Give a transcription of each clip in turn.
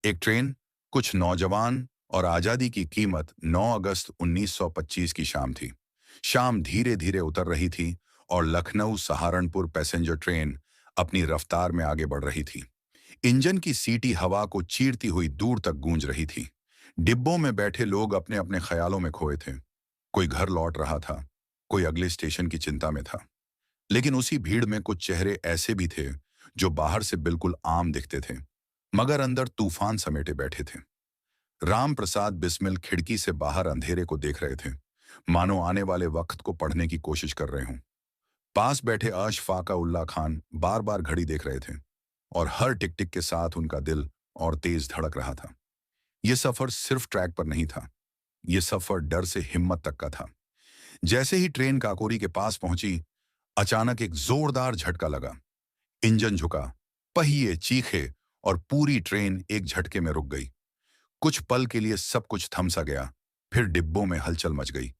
एक ट्रेन, कुछ नौजवान और आजादी की कीमत 9 अगस्त 1925 की शाम थी। शाम धीरे धीरे उतर रही थी और लखनऊ सहारनपुर पैसेंजर ट्रेन अपनी रफ्तार में आगे बढ़ रही थी। इंजन की सीटी हवा को चीरती हुई दूर तक गूंज रही थी। डिब्बों में बैठे लोग अपने अपने ख्यालों में खोए थे। कोई घर लौट रहा था, कोई अगले स्टेशन की चिंता में था। लेकिन उसी भीड़ में कुछ चेहरे ऐसे भी थे जो बाहर से बिल्कुल आम दिखते थे, मगर अंदर तूफान समेटे बैठे थे। राम प्रसाद बिस्मिल खिड़की से बाहर अंधेरे को देख रहे थे, मानो आने वाले वक्त को पढ़ने की कोशिश कर रहे हों। पास बैठे अशफाका उल्ला खान बार बार घड़ी देख रहे थे और हर टिक टिक के साथ उनका दिल और तेज धड़क रहा था। यह सफर सिर्फ ट्रैक पर नहीं था, यह सफर डर से हिम्मत तक का था। जैसे ही ट्रेन काकोरी के पास पहुंची, अचानक एक जोरदार झटका लगा। इंजन झुका, पहिए चीखे और पूरी ट्रेन एक झटके में रुक गई। कुछ पल के लिए सब कुछ थम सा गया। फिर डिब्बों में हलचल मच गई।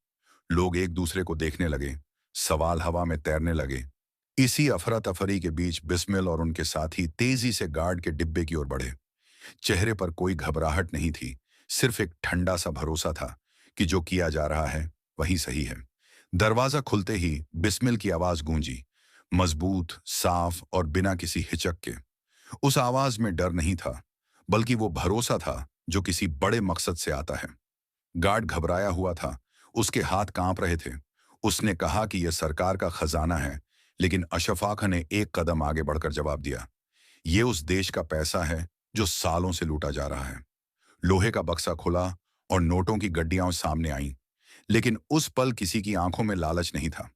लोग एक दूसरे को देखने लगे, सवाल हवा में तैरने लगे। इसी अफरा तफरी के बीच बिस्मिल और उनके साथी तेजी से गार्ड के डिब्बे की ओर बढ़े। चेहरे पर कोई घबराहट नहीं थी, सिर्फ एक ठंडा सा भरोसा था कि जो किया जा रहा है वही सही है। दरवाजा खुलते ही बिस्मिल की आवाज गूंजी, मजबूत, साफ और बिना किसी हिचक के। उस आवाज में डर नहीं था, बल्कि वो भरोसा था जो किसी बड़े मकसद से आता है। गार्ड घबराया हुआ था, उसके हाथ कांप रहे थे। उसने कहा कि यह सरकार का खजाना है, लेकिन अशफाक ने एक कदम आगे बढ़कर जवाब दिया, ये उस देश का पैसा है जो सालों से लूटा जा रहा है। लोहे का बक्सा खुला और नोटों की गड्डियां सामने आईं, लेकिन उस पल किसी की आंखों में लालच नहीं था।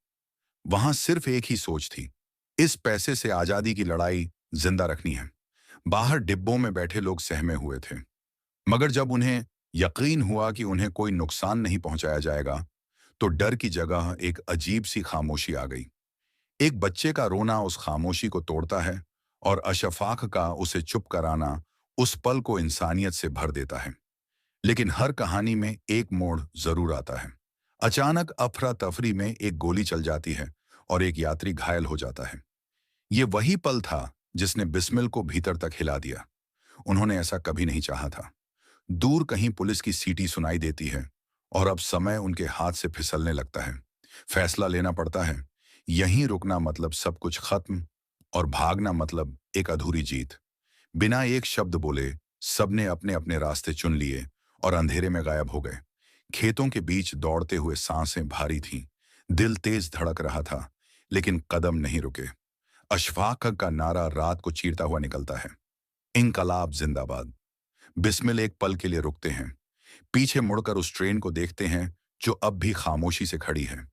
वहां सिर्फ एक ही सोच थी, इस पैसे से आजादी की लड़ाई जिंदा रखनी है। बाहर डिब्बों में बैठे लोग सहमे हुए थे, मगर जब उन्हें यकीन हुआ कि उन्हें कोई नुकसान नहीं पहुंचाया जाएगा, तो डर की जगह एक अजीब सी खामोशी आ गई। एक बच्चे का रोना उस खामोशी को तोड़ता है और अशफाक का उसे चुप कराना उस पल को इंसानियत से भर देता है। लेकिन हर कहानी में एक मोड़ जरूर आता है। अचानक अफरा तफरी में एक गोली चल जाती है और एक यात्री घायल हो जाता है। ये वही पल था जिसने बिस्मिल को भीतर तक हिला दिया। उन्होंने ऐसा कभी नहीं चाहा था। दूर कहीं पुलिस की सीटी सुनाई देती है और अब समय उनके हाथ से फिसलने लगता है। फैसला लेना पड़ता है। यहीं रुकना मतलब सब कुछ खत्म, और भागना मतलब एक अधूरी जीत। बिना एक शब्द बोले सबने अपने अपने रास्ते चुन लिए और अंधेरे में गायब हो गए। खेतों के बीच दौड़ते हुए सांसें भारी थीं, दिल तेज धड़क रहा था, लेकिन कदम नहीं रुके। अशफाक का नारा रात को चीरता हुआ निकलता है, इनकलाब जिंदाबाद। बिस्मिल एक पल के लिए रुकते हैं, पीछे मुड़कर उस ट्रेन को देखते हैं जो अब भी खामोशी से खड़ी है।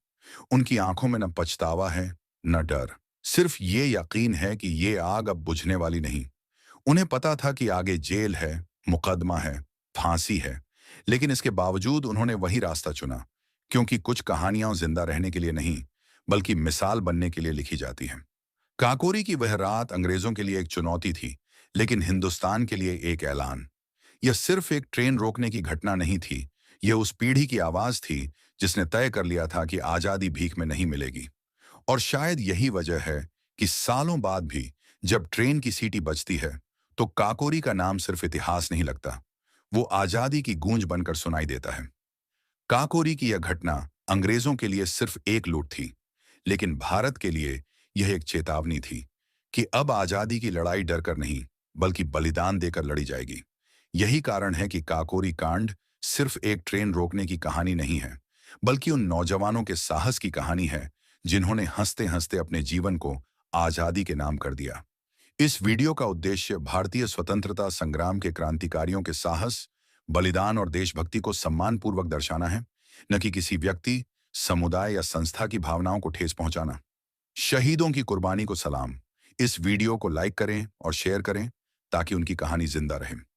उनकी आंखों में न पछतावा है, न डर, सिर्फ ये यकीन है कि ये आग अब बुझने वाली नहीं। उन्हें पता था कि आगे जेल है, मुकदमा है, फांसी है, लेकिन इसके बावजूद उन्होंने वही रास्ता चुना, क्योंकि कुछ कहानियां जिंदा रहने के लिए नहीं, बल्कि मिसाल बनने के लिए लिखी जाती हैं। काकोरी की वह रात अंग्रेजों के लिए एक चुनौती थी, लेकिन हिंदुस्तान के लिए एक ऐलान। यह सिर्फ एक ट्रेन रोकने की घटना नहीं थी, यह उस पीढ़ी की आवाज थी जिसने तय कर लिया था कि आजादी भीख में नहीं मिलेगी। और शायद यही वजह है कि सालों बाद भी जब ट्रेन की सीटी बजती है, तो काकोरी का नाम सिर्फ इतिहास नहीं लगता, वो आजादी की गूंज बनकर सुनाई देता है। काकोरी की यह घटना अंग्रेजों के लिए सिर्फ एक लूट थी, लेकिन भारत के लिए यह एक चेतावनी थी कि अब आजादी की लड़ाई डरकर नहीं, बल्कि बलिदान देकर लड़ी जाएगी। यही कारण है कि काकोरी कांड सिर्फ एक ट्रेन रोकने की कहानी नहीं है, बल्कि उन नौजवानों के साहस की कहानी है जिन्होंने हंसते हंसते अपने जीवन को आजादी के नाम कर दिया। इस वीडियो का उद्देश्य भारतीय स्वतंत्रता संग्राम के क्रांतिकारियों के साहस, बलिदान और देशभक्ति को सम्मानपूर्वक दर्शाना है, न कि किसी व्यक्ति, समुदाय या संस्था की भावनाओं को ठेस पहुंचाना। शहीदों की कुर्बानी को सलाम। इस वीडियो को लाइक करें और शेयर करें ताकि उनकी कहानी जिंदा रहे।